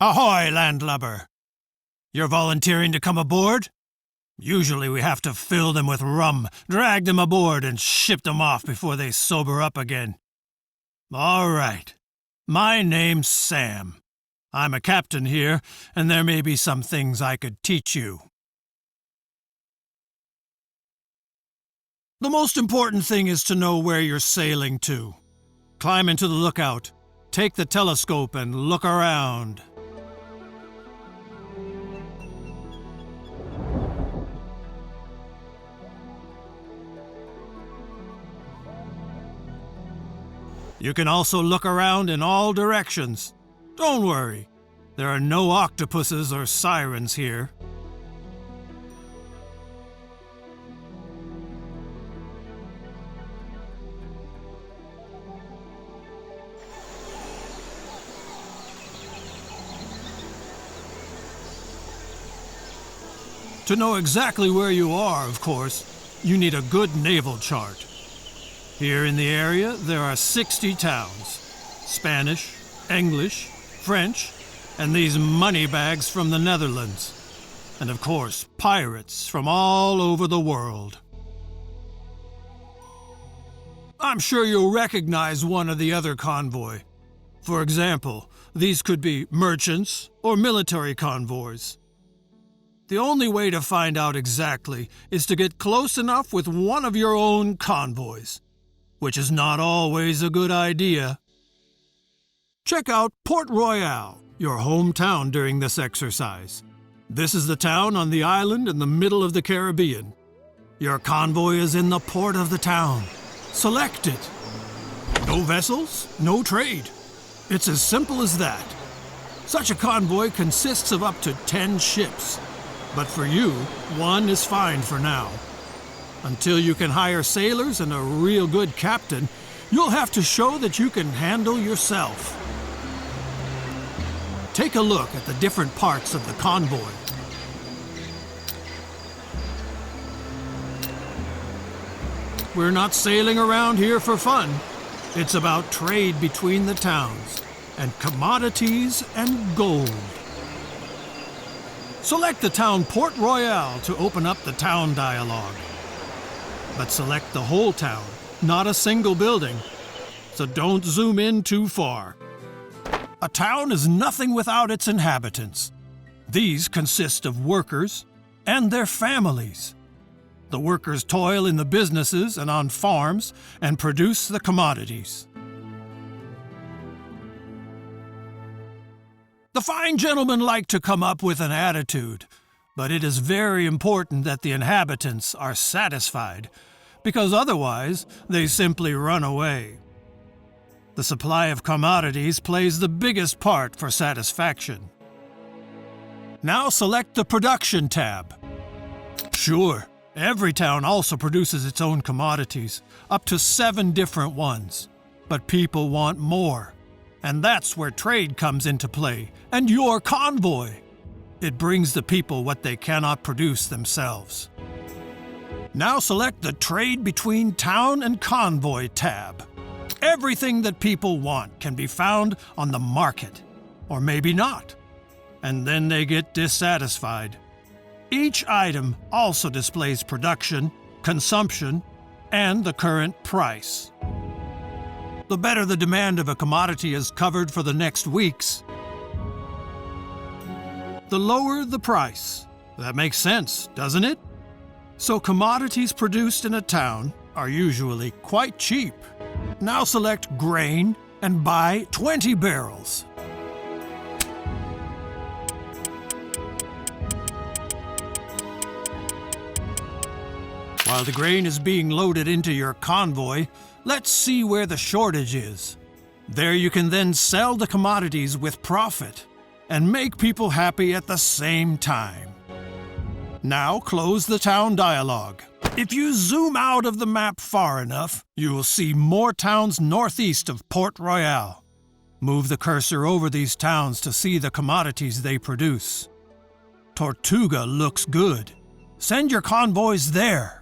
Ahoy, landlubber! You're volunteering to come aboard? Usually we have to fill them with rum, drag them aboard, and ship them off before they sober up again. All right. My name's Sam. I'm a captain here, and there may be some things I could teach you. The most important thing is to know where you're sailing to. Climb into the lookout, take the telescope, and look around. You can also look around in all directions. Don't worry, there are no octopuses or sirens here. To know exactly where you are, of course, you need a good naval chart. Here in the area, there are 60 towns. Spanish, English, French, and these money bags from the Netherlands. And of course, pirates from all over the world. I'm sure you'll recognize one or the other convoy. For example, these could be merchants or military convoys. The only way to find out exactly is to get close enough with one of your own convoys, which is not always a good idea. Check out Port Royale, your hometown during this exercise. This is the town on the island in the middle of the Caribbean. Your convoy is in the port of the town. Select it. No vessels, no trade. It's as simple as that. Such a convoy consists of up to 10 ships. But for you, one is fine for now. Until you can hire sailors and a real good captain, you'll have to show that you can handle yourself. Take a look at the different parts of the convoy. We're not sailing around here for fun. It's about trade between the towns, and commodities and gold. Select the town Port Royale to open up the town dialogue. But select the whole town, not a single building. So don't zoom in too far. A town is nothing without its inhabitants. These consist of workers and their families. The workers toil in the businesses and on farms and produce the commodities. The fine gentlemen like to come up with an attitude, but it is very important that the inhabitants are satisfied, because otherwise they simply run away. The supply of commodities plays the biggest part for satisfaction. Now select the Production tab. Sure, every town also produces its own commodities, up to 7 different ones, but people want more. And that's where trade comes into play, and your convoy. It brings the people what they cannot produce themselves. Now select the Trade Between Town and Convoy tab. Everything that people want can be found on the market, or maybe not. And then they get dissatisfied. Each item also displays production, consumption, and the current price. The better the demand of a commodity is covered for the next weeks, the lower the price. That makes sense, doesn't it? So commodities produced in a town are usually quite cheap. Now select Grain and buy 20 barrels. While the grain is being loaded into your convoy, let's see where the shortage is. There you can then sell the commodities with profit and make people happy at the same time. Now close the town dialogue. If you zoom out of the map far enough, you will see more towns northeast of Port Royale. Move the cursor over these towns to see the commodities they produce. Tortuga looks good. Send your convoys there.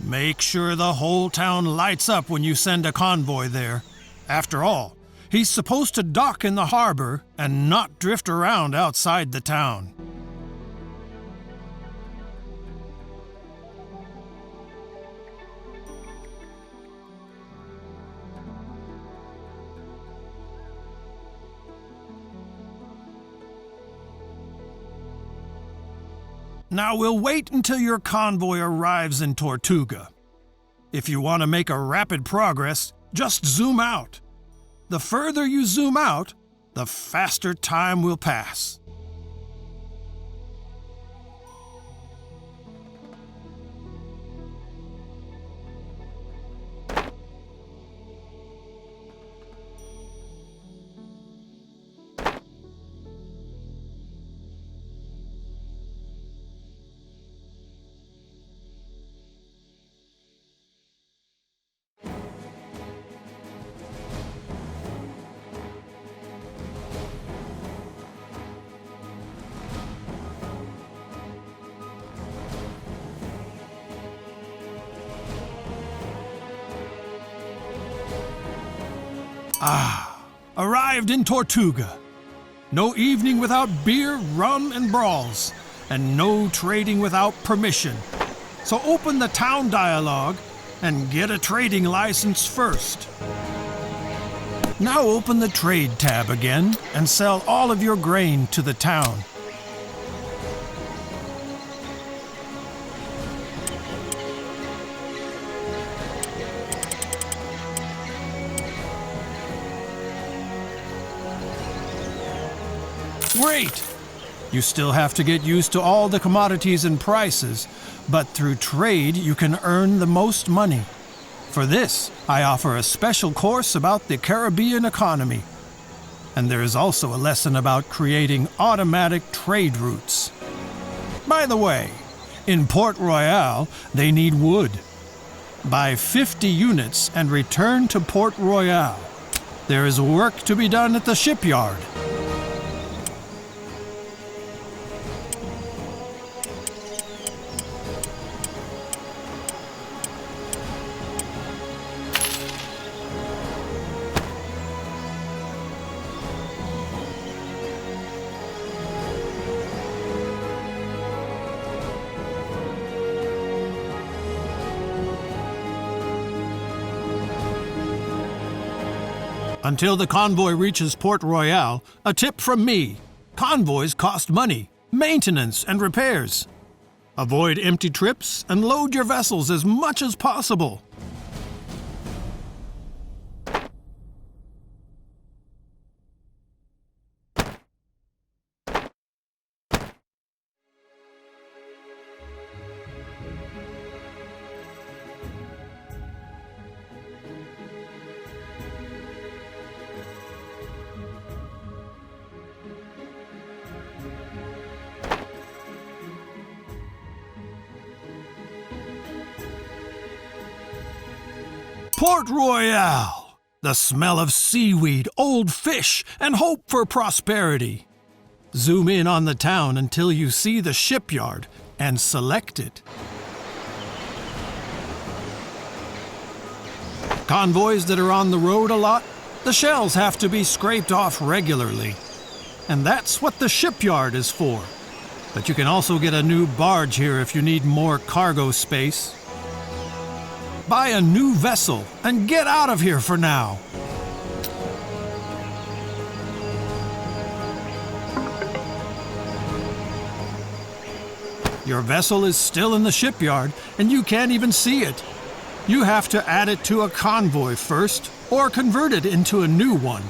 Make sure the whole town lights up when you send a convoy there. After all, he's supposed to dock in the harbor and not drift around outside the town. Now we'll wait until your convoy arrives in Tortuga. If you want to make a rapid progress, just zoom out. The further you zoom out, the faster time will pass. Arrived in Tortuga. No evening without beer, rum, and brawls, and no trading without permission. So open the town dialogue and get a trading license first. Now open the trade tab again and sell all of your grain to the town. Great! You still have to get used to all the commodities and prices, but through trade you can earn the most money. For this, I offer a special course about the Caribbean economy. And there is also a lesson about creating automatic trade routes. By the way, in Port Royale, they need wood. Buy 50 units and return to Port Royale. There is work to be done at the shipyard. Until the convoy reaches Port Royale, a tip from me. Convoys cost money, maintenance, and repairs. Avoid empty trips and load your vessels as much as possible. Port Royale! The smell of seaweed, old fish, and hope for prosperity. Zoom in on the town until you see the shipyard and select it. Convoys that are on the road a lot, the shells have to be scraped off regularly. And that's what the shipyard is for. But you can also get a new barge here if you need more cargo space. Buy a new vessel and get out of here for now. Your vessel is still in the shipyard and you can't even see it. You have to add it to a convoy first or convert it into a new one.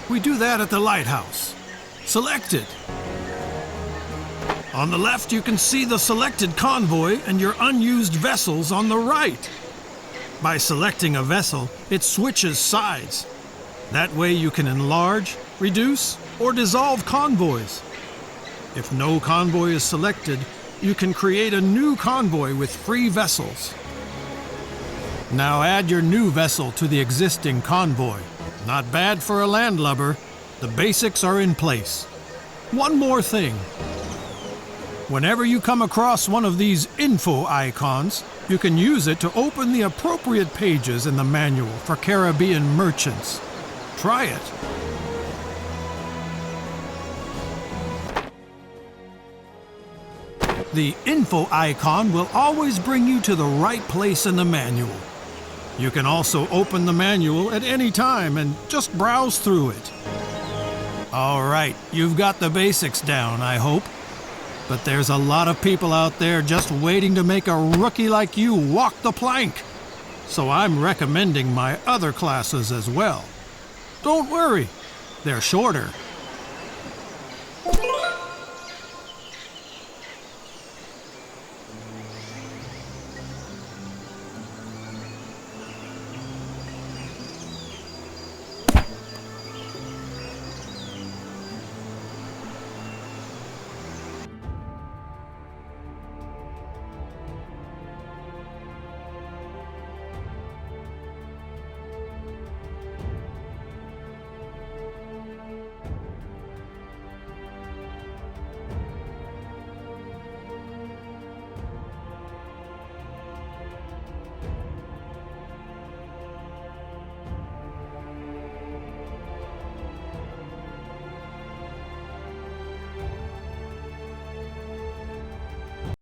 We do that at the lighthouse. Select it. On the left, you can see the selected convoy and your unused vessels on the right. By selecting a vessel, it switches sides. That way you can enlarge, reduce, or dissolve convoys. If no convoy is selected, you can create a new convoy with free vessels. Now add your new vessel to the existing convoy. Not bad for a landlubber. The basics are in place. One more thing. Whenever you come across one of these info icons, you can use it to open the appropriate pages in the manual for Caribbean merchants. Try it. The info icon will always bring you to the right place in the manual. You can also open the manual at any time and just browse through it. All right, you've got the basics down, I hope. But there's a lot of people out there just waiting to make a rookie like you walk the plank. So I'm recommending my other classes as well. Don't worry, they're shorter